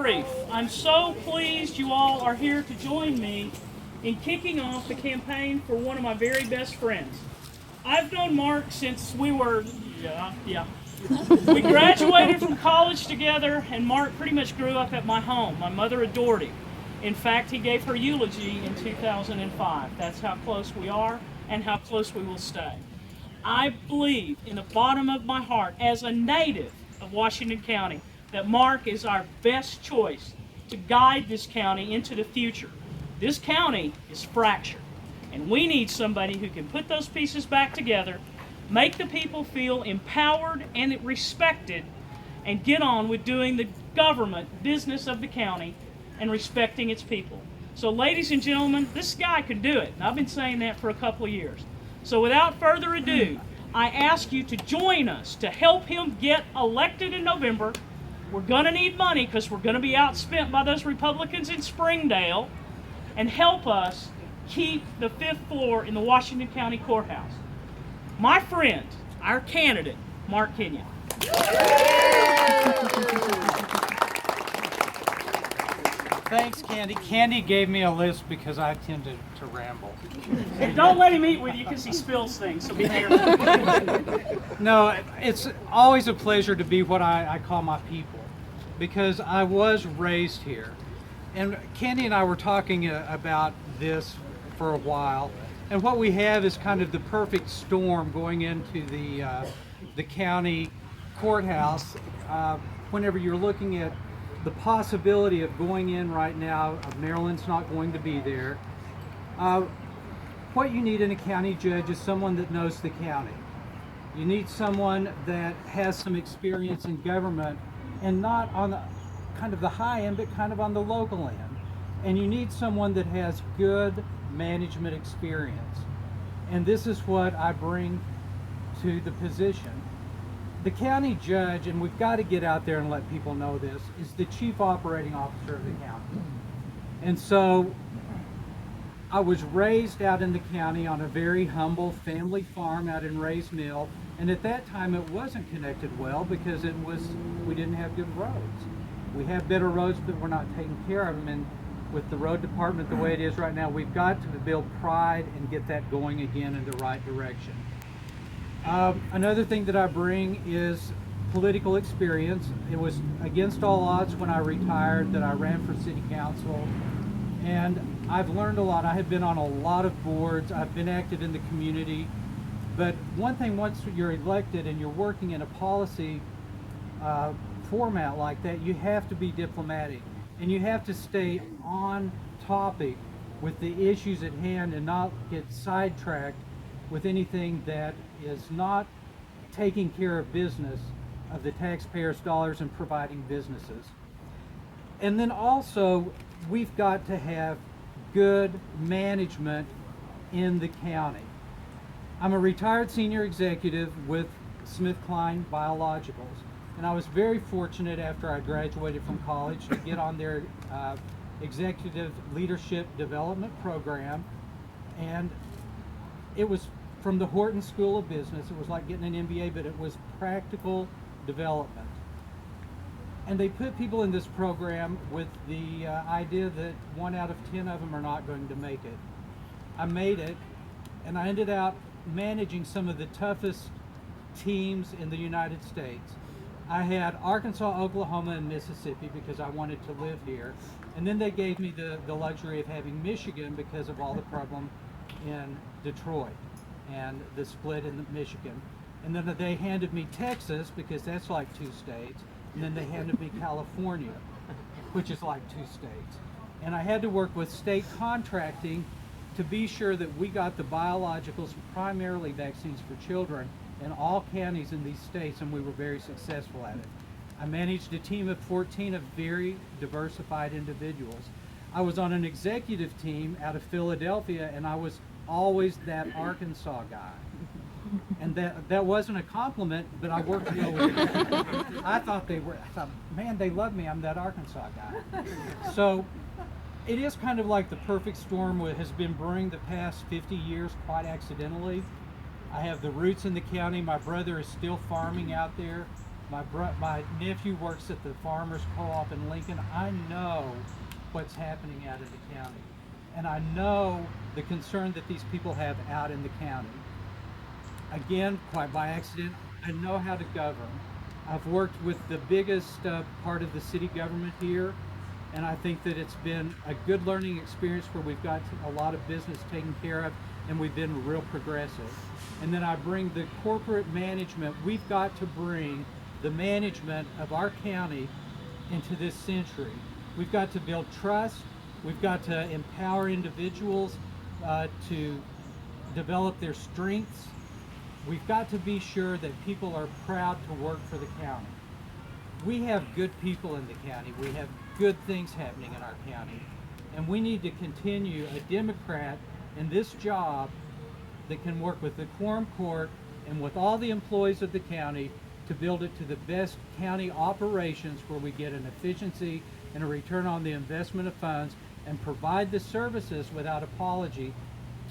brief. I'm so pleased you all are here to join me in kicking off the campaign for one of my very best friends. I've known Mark since we were, we graduated from college together, and Mark pretty much grew up at my home. My mother adored him. In fact, he gave her eulogy in 2005. That's how close we are and how close we will stay. I believe in the bottom of my heart, as a native of Washington County, that Mark is our best choice to guide this county into the future. This county is fractured, and we need somebody who can put those pieces back together, make the people feel empowered and respected, and get on with doing the government business of the county and respecting its people. So ladies and gentlemen, this guy can do it, and I've been saying that for a couple of years. So without further ado, I ask you to join us to help him get elected in November. We're going to need money because we're going to be outspent by those Republicans in Springdale, and help us keep the 5th floor in the Washington County Courthouse. My friend, our candidate, Mark Kenyon. Thanks, Candy. Candy gave me a list because I tend to ramble. And don't let him eat with you because he spills things, so be careful. No, it's always a pleasure to be what I call my people, because I was raised here. And Candy and I were talking about this for a while, and what we have is kind of the perfect storm going into the county courthouse. Whenever you're looking at the possibility of going in right now, Maryland's not going to be there. What you need in a county judge is someone that knows the county. You need someone that has some experience in government, and not on the kind of the high end, but kind of on the local end. And you need someone that has good management experience. And this is what I bring to the position. The county judge, and we've got to get out there and let people know this, is the chief operating officer of the county. And so I was raised out in the county on a very humble family farm out in Ray's Mill, and at that time it wasn't connected well because we didn't have good roads. We have better roads, but we're not taking care of them. And with the road department the way it is right now, we've got to build pride and get that going again in the right direction. Another thing that I bring is political experience. It was against all odds when I retired that I ran for city council, and I've learned a lot. I have been on a lot of boards. I've been active in the community. But one thing, once you're elected and you're working in a policy format like that, you have to be diplomatic, and you have to stay on topic with the issues at hand and not get sidetracked with anything that is not taking care of business, of the taxpayers' dollars, and providing businesses. And then also, we've got to have good management in the county. I'm a retired senior executive with SmithKline Biologicals, and I was very fortunate after I graduated from college to get on their executive leadership development program, and it was from the Horton School of Business. It was like getting an MBA, but it was practical development. And they put people in this program with the idea that 1 out of 10 of them are not going to make it. I made it, and I ended up managing some of the toughest teams in the United States. I had Arkansas, Oklahoma, and Mississippi because I wanted to live here. And then they gave me the luxury of having Michigan because of all the problem in Detroit and the split in Michigan. And then they handed me Texas because that's like 2 states. And then they handed me California, which is like 2 states. And I had to work with state contracting to be sure that we got the biologicals, primarily vaccines for children, in all counties in these states, and we were very successful at it. I managed a team of 14 of very diversified individuals. I was on an executive team out of Philadelphia, and I was always that Arkansas guy. And that wasn't a compliment, but I worked well with them. I thought, man, they love me. I'm that Arkansas guy. So it is kind of like the perfect storm that has been brewing the past 50 years quite accidentally. I have the roots in the county. My brother is still farming out there. My nephew works at the Farmers Co-op in Lincoln. I know what's happening out in the county. And I know the concern that these people have out in the county. Again, quite by accident, I know how to govern. I've worked with the biggest part of the city government here, and I think that it's been a good learning experience where we've got a lot of business taken care of, and we've been real progressive. And then I bring the corporate management. We've got to bring the management of our county into this century. We've got to build trust. We've got to empower individuals to develop their strengths. We've got to be sure that people are proud to work for the county. We have good people in the county. We have good things happening in our county. And we need to continue a Democrat in this job that can work with the Quorum Court and with all the employees of the county to build it to the best county operations where we get an efficiency and a return on the investment of funds and provide the services without apology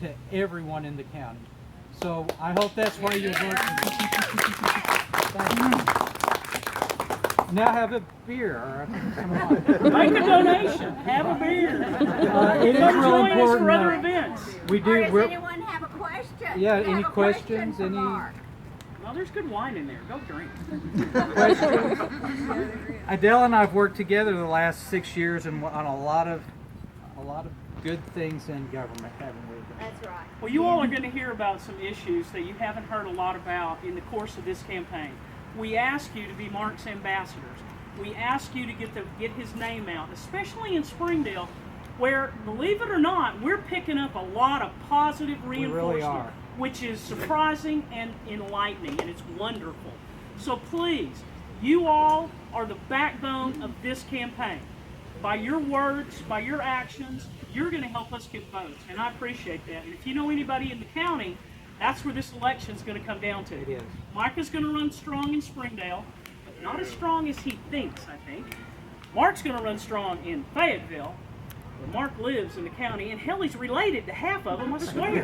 to everyone in the county. So I hope that's why you're working. Now have a beer. Come on. Make a donation. Have a beer. It is Come real join us for other important. events. We Or do. does We're, anyone have a question? Yeah, Have any a question questions? for Any- Mark? Well, there's good wine in there. Go drink. Adele and I've worked together the last 6 years and on a lot of good things in government, haven't we? That's right. Well, you all are going to hear about some issues that you haven't heard a lot about in the course of this campaign. We ask you to be Mark's ambassadors. We ask you to get his name out, especially in Springdale, where, believe it or not, we're picking up a lot of positive reinforcement, really are. which is surprising and enlightening, and it's wonderful. So please, you all are the backbone of this campaign. By your words, by your actions, you're going to help us get votes, and I appreciate that. And if you know anybody in the county, that's where this election is going to come down to. It is. Micah's going to run strong in Springdale, but not as strong as he thinks, I think. Mark's going to run strong in Fayetteville, where Mark lives in the county, and hell, he's related to half of them, I swear.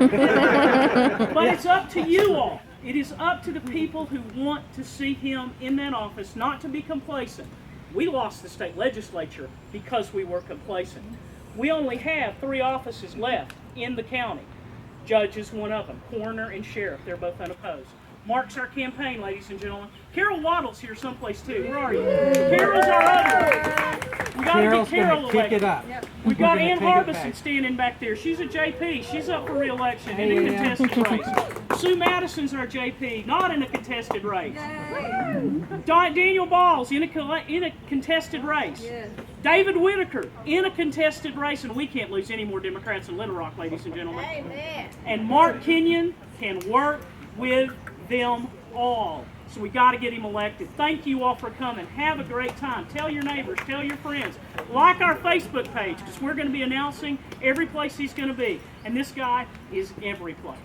But it's up to you all. It is up to the people who want to see him in that office, not to be complacent. We lost the state legislature because we were complacent. We only have 3 offices left in the county. Judge is one of them, coroner and sheriff, they're both unopposed. Mark's our campaign, ladies and gentlemen. Carol Waddle's here someplace too. Where are you? Carol's our other. We got to get Carol's Carol gonna kick elected. it up. We got We're gonna Ann take it Harbison back. standing back there. She's a JP. She's up for re-election in a Hey, Ann. contested race. Sue Madison's our JP, not in a contested race. Daniel Ball's in a contested race. David Whitaker in a contested race, and we can't lose any more Democrats in Little Rock, ladies and gentlemen. Amen. And Mark Kenyon can work with them all. So we got to get him elected. Thank you all for coming. Have a great time. Tell your neighbors, tell your friends. Like our Facebook page, because we're going to be announcing every place he's going to be. And this guy is every place.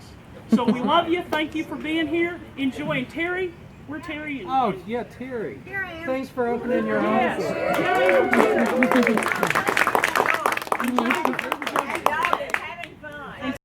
So we love you. Thank you for being here. Enjoy. And Terry, where Terry is? Oh, yeah, Terry. Here I am. Thanks for opening your Yes. office. Terry.